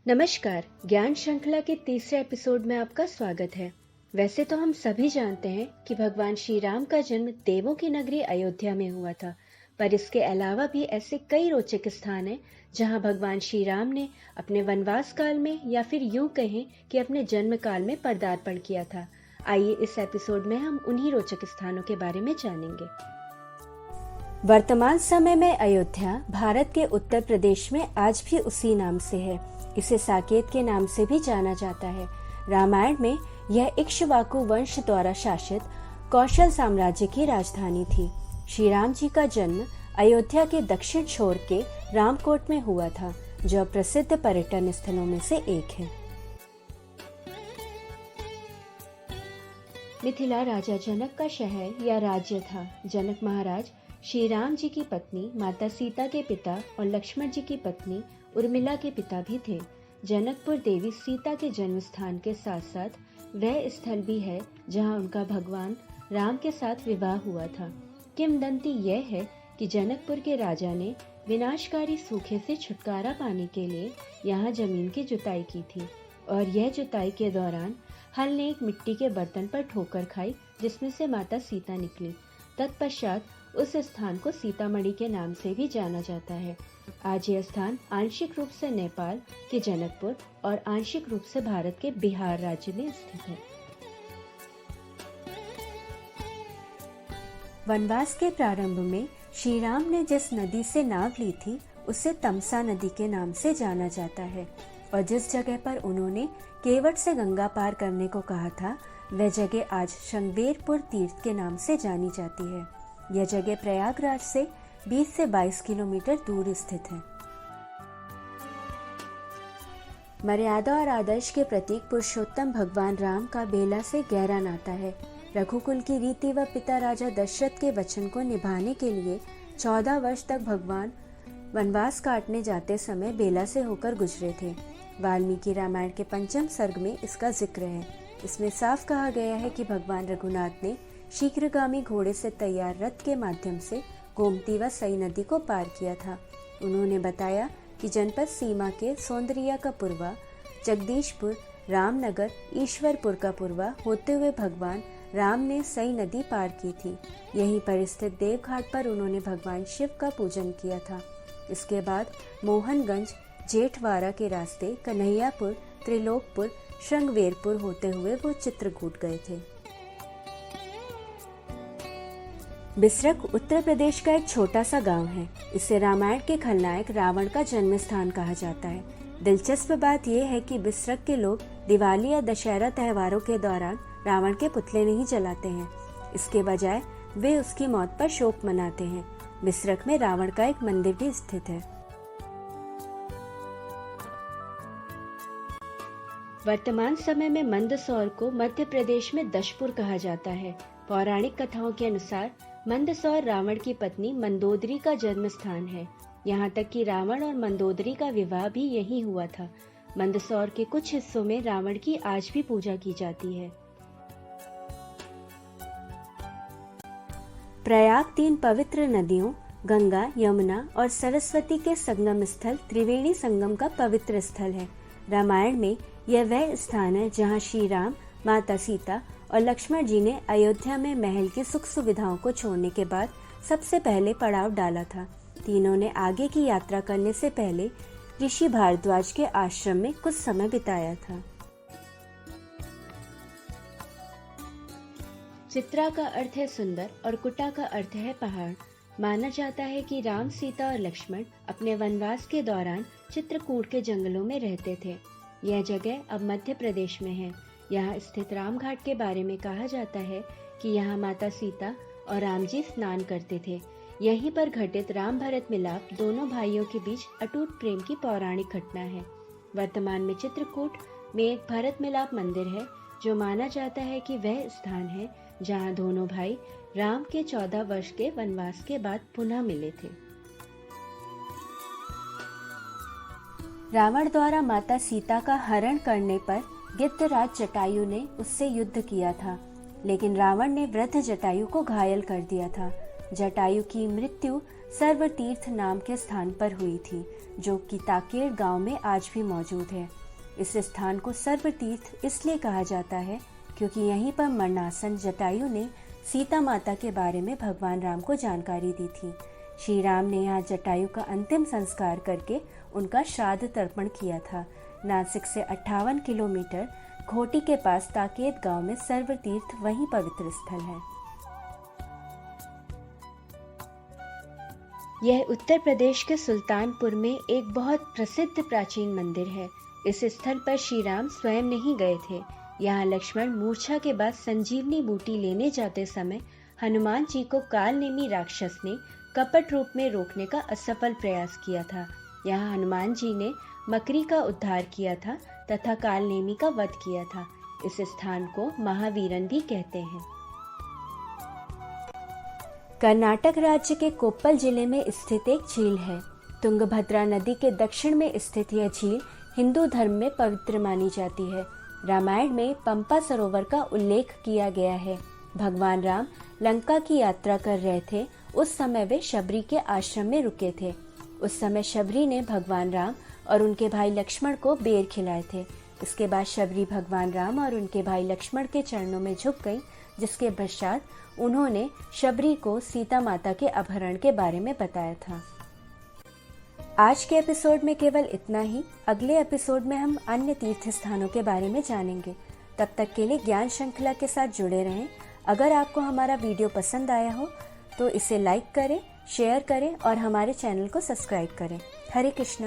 नमस्कार। ज्ञान श्रृंखला के तीसरे एपिसोड में आपका स्वागत है। वैसे तो हम सभी जानते हैं कि भगवान श्री राम का जन्म देवों की नगरी अयोध्या में हुआ था, पर इसके अलावा भी ऐसे कई रोचक स्थान हैं जहां भगवान श्री राम ने अपने वनवास काल में या फिर यूं कहें कि अपने जन्म काल में पदार्पण किया था। आइए इस एपिसोड में हम उन्हीं रोचक स्थानों के बारे में जानेंगे। वर्तमान समय में अयोध्या भारत के उत्तर प्रदेश में आज भी उसी नाम से है। इसे साकेत के नाम से भी जाना जाता है। रामायण में यह इक्ष्वाकु वंश द्वारा शासित कौशल साम्राज्य की राजधानी थी। श्री राम जी का जन्म अयोध्या के दक्षिण छोर के रामकोट में हुआ था, जो प्रसिद्ध पर्यटन स्थलों में से एक है। मिथिला राजा जनक का शहर या राज्य था। जनक महाराज श्री राम जी की पत्नी माता सीता के पिता और लक्ष्मण जी की पत्नी उर्मिला के पिता भी थे। जनकपुर देवी सीता के जन्म स्थान के साथ साथ वह स्थल भी है जहां उनका भगवान राम के साथ विवाह हुआ था। किंवदंती यह है कि जनकपुर के राजा ने विनाशकारी सूखे से छुटकारा पाने के लिए यहाँ जमीन की जुताई की थी, और यह जुताई के दौरान हल ने एक मिट्टी के बर्तन पर ठोकर खाई, जिसमें से माता सीता निकली। तत्पश्चात उस स्थान को सीतामढ़ी के नाम से भी जाना जाता है। आज यह स्थान आंशिक रूप से नेपाल के जनकपुर और आंशिक रूप से भारत के बिहार राज्य में स्थित है। वनवास के प्रारंभ में श्री राम ने जिस नदी से नाव ली थी उसे तमसा नदी के नाम से जाना जाता है, और जिस जगह पर उन्होंने केवट से गंगा पार करने को कहा था वह जगह आज श्रृंगवेरपुर तीर्थ के नाम से जानी जाती है। यह जगह प्रयागराज से 20 से 22 किलोमीटर दूर स्थित है। मर्यादा और आदर्श के प्रतीक पुरुषोत्तम भगवान राम का बेला से गहरा नाता है। रघुकुल की रीति व पिता राजा दशरथ के वचन को निभाने के लिए 14 वर्ष तक भगवान वनवास काटने जाते समय बेला से होकर गुजरे थे। वाल्मीकि रामायण के 5वें सर्ग में इसका जिक्र है। इसमें साफ कहा गया है कि भगवान रघुनाथ ने शीघ्रगामी घोड़े से तैयार रथ के माध्यम से गोमती व सई नदी को पार किया था। उन्होंने बताया कि जनपद सीमा के सौंदर्या का पूर्वा, जगदीशपुर, रामनगर, ईश्वरपुर का पूर्वा होते हुए भगवान राम ने सई नदी पार की थी। यहीं पर स्थित देवघाट पर उन्होंने भगवान शिव का पूजन किया था। इसके बाद मोहनगंज, जेठवाड़ा के रास्ते कन्हैयापुर, त्रिलोकपुर, श्रृंगवेरपुर होते हुए वो चित्रकूट गए थे। बिसरक उत्तर प्रदेश का एक छोटा सा गांव है। इसे रामायण के खलनायक रावण का जन्म स्थान कहा जाता है। दिलचस्प बात यह है कि बिसरक के लोग दिवाली या दशहरा त्योहारों के दौरान रावण के पुतले नहीं जलाते हैं। इसके बजाय वे उसकी मौत पर शोक मनाते हैं। बिसरक में रावण का एक मंदिर भी स्थित है। वर्तमान समय में मंदसौर को मध्य प्रदेश में दशपुर कहा जाता है। पौराणिक कथाओं के अनुसार मंदसौर रावण की पत्नी मंदोदरी का जन्म स्थान है। यहाँ तक कि रावण और मंदोदरी का विवाह भी यहीं हुआ था। मंदसौर के कुछ हिस्सों में रावण की आज भी पूजा की जाती है। प्रयाग 3 पवित्र नदियों गंगा, यमुना और सरस्वती के संगम स्थल त्रिवेणी संगम का पवित्र स्थल है। रामायण में यह वह स्थान है जहाँ श्री राम, माता सीता और लक्ष्मण जी ने अयोध्या में महल की सुख सुविधाओं को छोड़ने के बाद सबसे पहले पड़ाव डाला था। तीनों ने आगे की यात्रा करने से पहले ऋषि भारद्वाज के आश्रम में कुछ समय बिताया था। चित्रा का अर्थ है सुंदर और कुटा का अर्थ है पहाड़। माना जाता है कि राम, सीता और लक्ष्मण अपने वनवास के दौरान चित्रकूट के जंगलों में रहते थे। यह जगह अब मध्य प्रदेश में है। यहाँ स्थित रामघाट के बारे में कहा जाता है कि यहाँ माता सीता और राम जी स्नान करते थे। यहीं पर घटित राम भरत मिलाप दोनों भाइयों के बीच अटूट प्रेम की पौराणिक घटना है। वर्तमान में चित्रकूट में एक भरत मिलाप मंदिर है, जो माना जाता है कि वह स्थान है जहाँ दोनों भाई राम के 14 वर्ष के वनवास के बाद पुनः मिले थे। रावण द्वारा माता सीता का हरण करने पर गिद्धराज जटायु ने उससे युद्ध किया था, लेकिन रावण ने वृद्ध जटायु को घायल कर दिया था। जटायु की मृत्यु सर्वतीर्थ नाम के स्थान पर हुई थी, जो कि ताकेड़ गांव में आज भी मौजूद है। इस स्थान को सर्वतीर्थ इसलिए कहा जाता है क्योंकि यहीं पर मरणासन जटायु ने सीता माता के बारे में भगवान राम को जानकारी दी थी। श्री राम ने यहाँ जटायु का अंतिम संस्कार करके उनका श्राद्ध तर्पण किया था। नासिक से 58 किलोमीटर घोटी के पास ताकेत गांव में सर्वतीर्थ वही पवित्र स्थल है। यह उत्तर प्रदेश के सुल्तानपुर में एक बहुत प्रसिद्ध प्राचीन मंदिर है। इस स्थल पर श्री राम स्वयं नहीं गए थे। यहाँ लक्ष्मण मूर्छा के बाद संजीवनी बूटी लेने जाते समय हनुमान जी को कालनेमी राक्षस ने कपट रूप में रोकने का असफल प्रयास किया था। यहाँ हनुमान जी ने मकरी का उद्धार किया था तथा कालनेमी का वध किया था। इस स्थान को महावीरन भी कहते हैं। कर्नाटक राज्य के कोप्पल जिले में स्थित एक झील है। तुंगभद्रा नदी के दक्षिण में स्थित यह झील हिंदू धर्म में पवित्र मानी जाती है। रामायण में पंपा सरोवर का उल्लेख किया गया है। भगवान राम लंका की यात्रा कर रहे थे। उस समय वे शबरी के आश्रम में रुके थे। उस समय शबरी ने भगवान राम और उनके भाई लक्ष्मण को बेर खिलाए थे। इसके बाद शबरी भगवान राम और उनके भाई लक्ष्मण के चरणों में झुक गई, जिसके पश्चात उन्होंने शबरी को सीता माता के अपहरण के बारे में बताया था। आज के एपिसोड में केवल इतना ही। अगले एपिसोड में हम अन्य तीर्थ स्थानों के बारे में जानेंगे। तब तक के लिए ज्ञान श्रृंखला के साथ जुड़े रहें। अगर आपको हमारा वीडियो पसंद आया हो तो इसे लाइक करें, शेयर करें और हमारे चैनल को सब्सक्राइब करें। हरे कृष्णा।